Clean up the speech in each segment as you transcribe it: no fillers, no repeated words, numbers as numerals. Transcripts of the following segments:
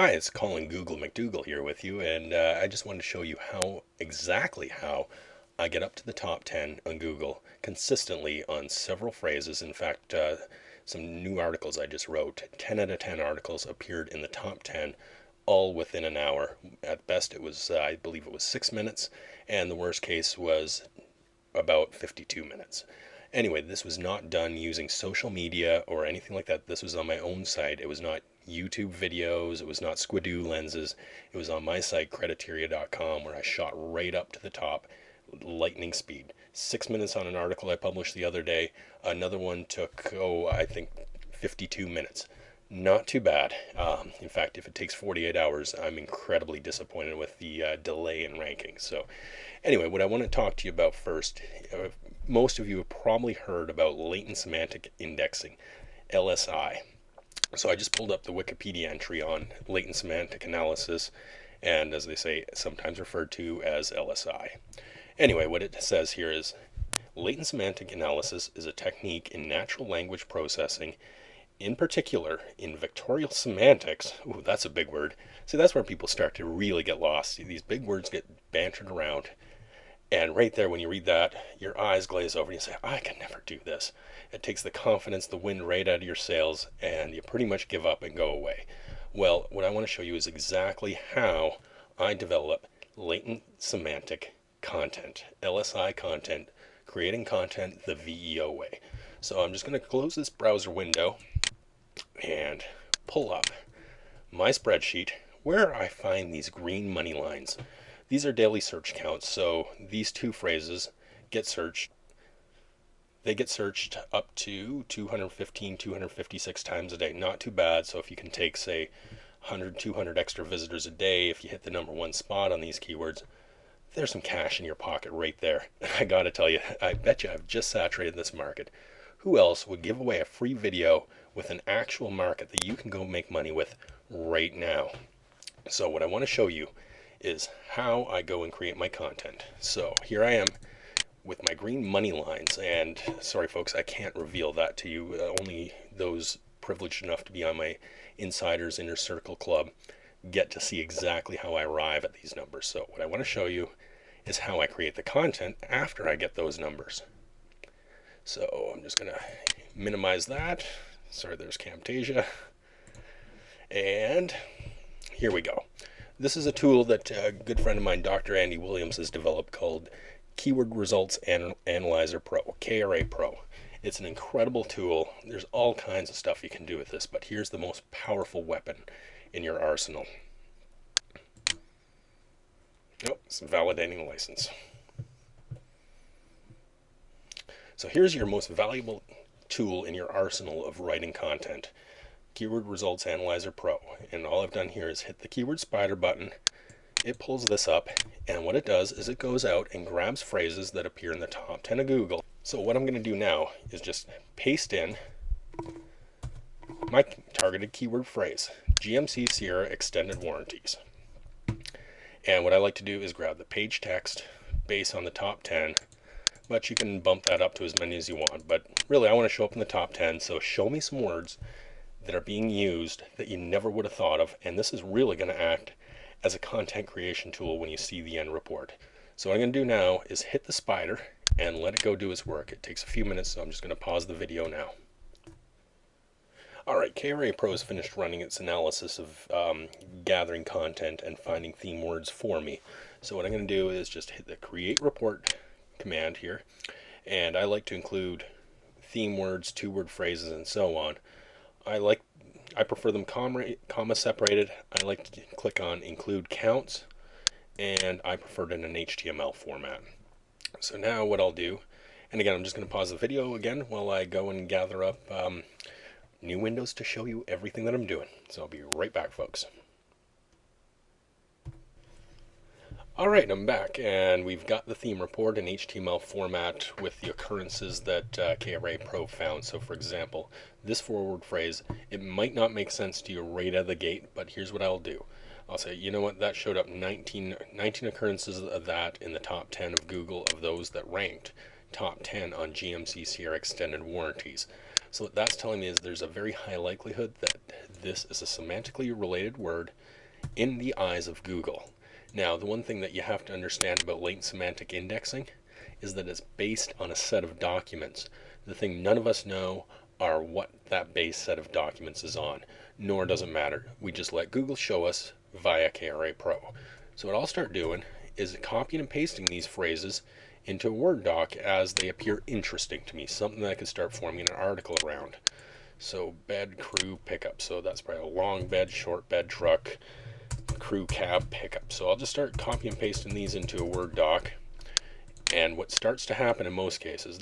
Hi, it's Colin Google McDougall here with you, and I just wanted to show you exactly how I get up to the top 10 on Google consistently on several phrases. In fact, some new articles I just wrote, 10 out of 10 articles appeared in the top 10 all within an hour. At best, it was, I believe it was 6 minutes, and the worst case was about 52 minutes. Anyway, this was not done using social media or anything like that. This was on my own site. It was not YouTube videos. It was not Squidoo lenses. It was on my site, crediteria.com, where I shot right up to the top, lightning speed. 6 minutes on an article I published the other day. Another one took, I think 52 minutes. Not too bad. In fact, if it takes 48 hours, I'm incredibly disappointed with the delay in ranking. So anyway, what I want to talk to you about first, most of you have probably heard about latent semantic indexing, LSI. So I just pulled up the Wikipedia entry on latent semantic analysis, and as they say, sometimes referred to as LSI. Anyway, what it says here is latent semantic analysis is a technique in natural language processing, in particular in vectorial semantics. Ooh, that's a big word. See, that's where people start to really get lost. These big words get bantered around. And right there, when you read that, your eyes glaze over and you say, I can never do this. It takes the confidence, the wind right out of your sails, and you pretty much give up and go away. Well, what I want to show you is exactly how I develop latent semantic content, LSI content, creating content the VEO way. So I'm just going to close this browser window and pull up my spreadsheet where I find these green money lines. These are daily search counts, so these two phrases get searched. They get searched up to 215, 256 times a day. Not too bad. So if you can take, say, 100, 200 extra visitors a day, if you hit the number one spot on these keywords, there's some cash in your pocket right there. I gotta tell you, I bet you I've just saturated this market. Who else would give away a free video with an actual market that you can go make money with right now? So what I want to show you is how I go and create my content. So here I am with my green money lines, and sorry folks, I can't reveal that to you. Only those privileged enough to be on my Insiders Inner Circle Club get to see exactly how I arrive at these numbers. So what I want to show you is how I create the content after I get those numbers. So I'm just going to minimize that. Sorry, there's Camtasia. And here we go. This is a tool that a good friend of mine, Dr. Andy Williams, has developed called Keyword Results Analyzer Pro, KRA Pro. It's an incredible tool. There's all kinds of stuff you can do with this, but here's the most powerful weapon in your arsenal. Oh, it's validating the license. So here's your most valuable tool in your arsenal of writing content. Keyword Results Analyzer Pro, and all I've done here is hit the keyword spider button. It pulls this up, and what it does is it goes out and grabs phrases that appear in the top 10 of Google. So what I'm going to do now is just paste in my targeted keyword phrase, GMC Sierra extended warranties. And what I like to do is grab the page text based on the top 10, but you can bump that up to as many as you want. But really, I want to show up in the top 10, so show me some words that are being used that you never would have thought of, and this is really going to act as a content creation tool when you see the end report. So what I'm going to do now is hit the spider and let it go do its work. It takes a few minutes, so I'm just going to pause the video now. Alright, KRA Pro has finished running its analysis of gathering content and finding theme words for me. So what I'm going to do is just hit the create report command here, and I like to include theme words, two-word phrases, and so on. I prefer them comma separated. I like to click on include counts, and I prefer it in an HTML format. So now what I'll do, and again I'm just going to pause the video again while I go and gather up new windows to show you everything that I'm doing. So I'll be right back, folks. Alright, I'm back, and we've got the theme report in HTML format with the occurrences that KRA Pro found. So for example, this forward phrase, it might not make sense to you right out of the gate, but here's what I'll do. I'll say, you know what, that showed up 19 occurrences of that in the top 10 of Google of those that ranked top 10 on GMC Sierra extended warranties. So what that's telling me is there's a very high likelihood that this is a semantically related word in the eyes of Google. Now, the one thing that you have to understand about latent semantic indexing is that it's based on a set of documents. The thing none of us know are what that base set of documents is on, nor does it matter. We just let Google show us via KRA Pro. So what I'll start doing is copying and pasting these phrases into a Word doc as they appear interesting to me, something that I could start forming an article around. So bed crew pickup, so that's probably a long bed, short bed truck, crew cab pickup. So I'll just start copy and pasting these into a Word doc, and what starts to happen in most cases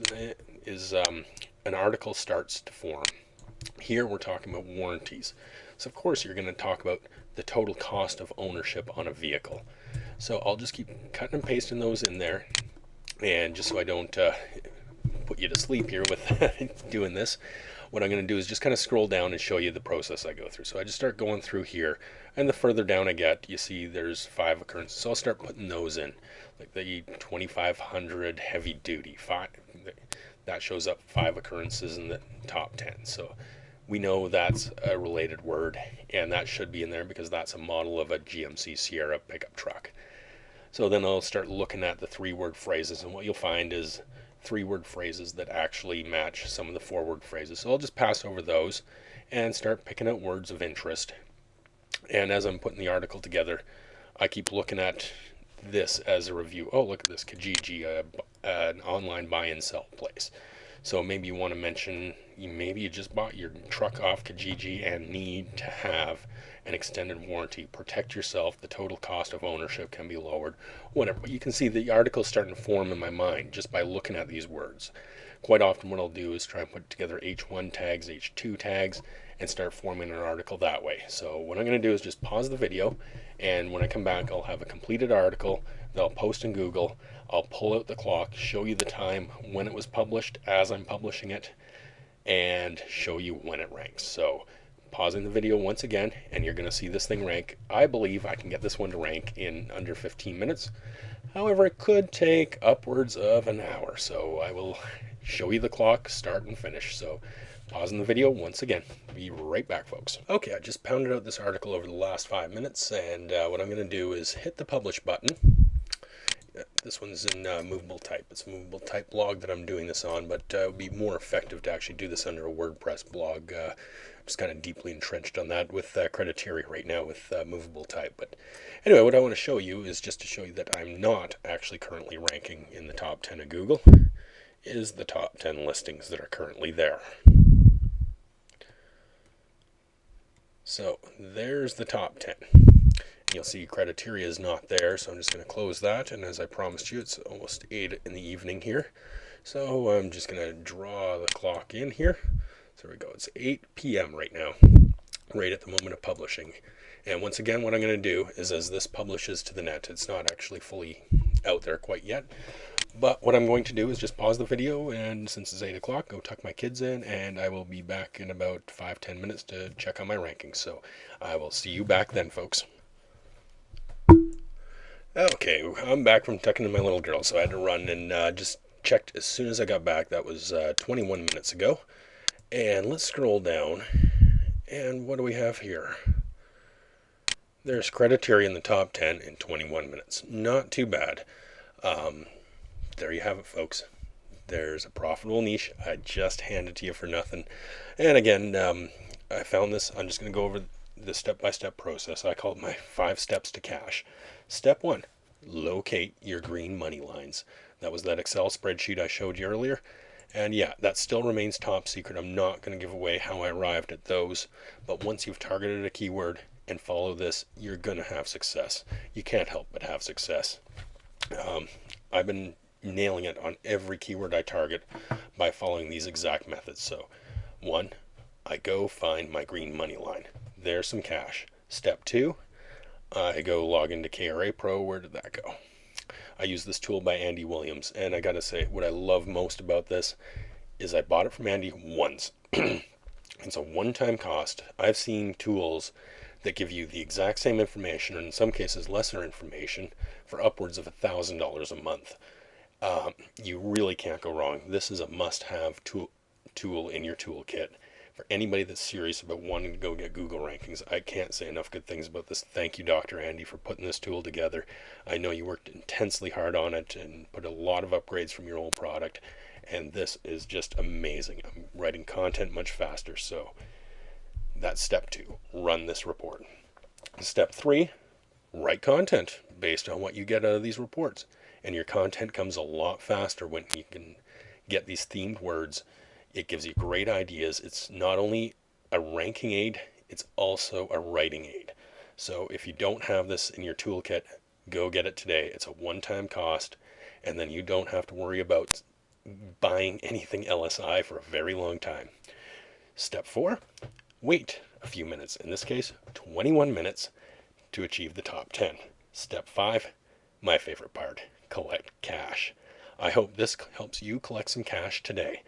is an article starts to form. Here we're talking about warranties. So of course you're going to talk about the total cost of ownership on a vehicle. So I'll just keep cutting and pasting those in there, and just so I don't put you to sleep here with doing this, what I'm going to do is just kind of scroll down and show you the process I go through. So I just start going through here, and the further down I get, you see there's 5 occurrences. So I'll start putting those in, like the 2500 heavy duty. That shows up 5 occurrences in the top 10. So we know that's a related word, and that should be in there because that's a model of a GMC Sierra pickup truck. So then I'll start looking at the 3-word phrases, and what you'll find is 3-word phrases that actually match some of the 4-word phrases. So I'll just pass over those and start picking out words of interest. And as I'm putting the article together, I keep looking at this as a review. Oh, look at this, Kijiji, an online buy and sell place. So maybe you want to mention, maybe you just bought your truck off Kijiji and need to have an extended warranty. Protect yourself. The total cost of ownership can be lowered. Whatever. But you can see the article's starting to form in my mind just by looking at these words. Quite often what I'll do is try and put together H1 tags, H2 tags, and start forming an article that way. So what I'm going to do is just pause the video, and when I come back I'll have a completed article that I'll post in Google. I'll pull out the clock, show you the time when it was published as I'm publishing it, and show you when it ranks. So pausing the video once again, and you're going to see this thing rank. I believe I can get this one to rank in under 15 minutes. However, it could take upwards of an hour, so I will show you the clock, start and finish. So pausing the video once again. Be right back, folks. Okay, I just pounded out this article over the last 5 minutes, and what I'm going to do is hit the publish button. This one's in movable type. It's a movable type blog that I'm doing this on, but it would be more effective to actually do this under a WordPress blog. I'm just kind of deeply entrenched on that with criteria right now with movable type. But anyway, what I want to show you is just to show you that I'm not actually currently ranking in the top 10 of Google. Is the top 10 listings that are currently there. So there's the top 10. You'll see criteria is not there, so I'm just going to close that. And as I promised you, it's almost 8 in the evening here. So I'm just going to draw the clock in here. So there we go. It's 8 p.m. right now, right at the moment of publishing. And once again, what I'm going to do is as this publishes to the net, it's not actually fully out there quite yet. But what I'm going to do is just pause the video, and since it's 8 o'clock, go tuck my kids in, and I will be back in about 5-10 minutes to check on my rankings. So I will see you back then, folks. Okay, I'm back from tucking in my little girl, so I had to run and just checked as soon as I got back. That was 21 minutes ago. And let's scroll down, and what do we have here? There's criteria in the top 10 in 21 minutes. Not too bad. There you have it, folks. There's a profitable niche. I just handed to you for nothing. And again, I found this. I'm just going to go over the step-by-step process. I call it my 5 steps to cash. Step 1, locate your green money lines. That was that Excel spreadsheet I showed you earlier. And yeah, that still remains top secret. I'm not going to give away how I arrived at those. But once you've targeted a keyword and follow this, you're going to have success. You can't help but have success. I've been nailing it on every keyword I target by following these exact methods. So 1, I go find my green money line. There's some cash. Step 2, I go log into KRA Pro. Where did that go? I use this tool by Andy Williams, and I gotta say, what I love most about this is I bought it from Andy once. It's a one-time cost. I've seen tools that give you the exact same information, or in some cases lesser information, for upwards of $1,000 a month. You really can't go wrong. This is a must-have tool tool in your toolkit. For anybody that's serious about wanting to go get Google rankings, I can't say enough good things about this. Thank you, Dr. Andy, for putting this tool together. I know you worked intensely hard on it and put a lot of upgrades from your old product, and this is just amazing. I'm writing content much faster, so that's step 2. Run this report. Step 3, write content based on what you get out of these reports. And your content comes a lot faster when you can get these themed words. It gives you great ideas. It's not only a ranking aid, it's also a writing aid. So if you don't have this in your toolkit, go get it today. It's a one-time cost, and then you don't have to worry about buying anything LSI for a very long time. Step 4, wait a few minutes. In this case, 21 minutes to achieve the top 10. Step 5, my favorite part, collect cash. I hope this helps you collect some cash today.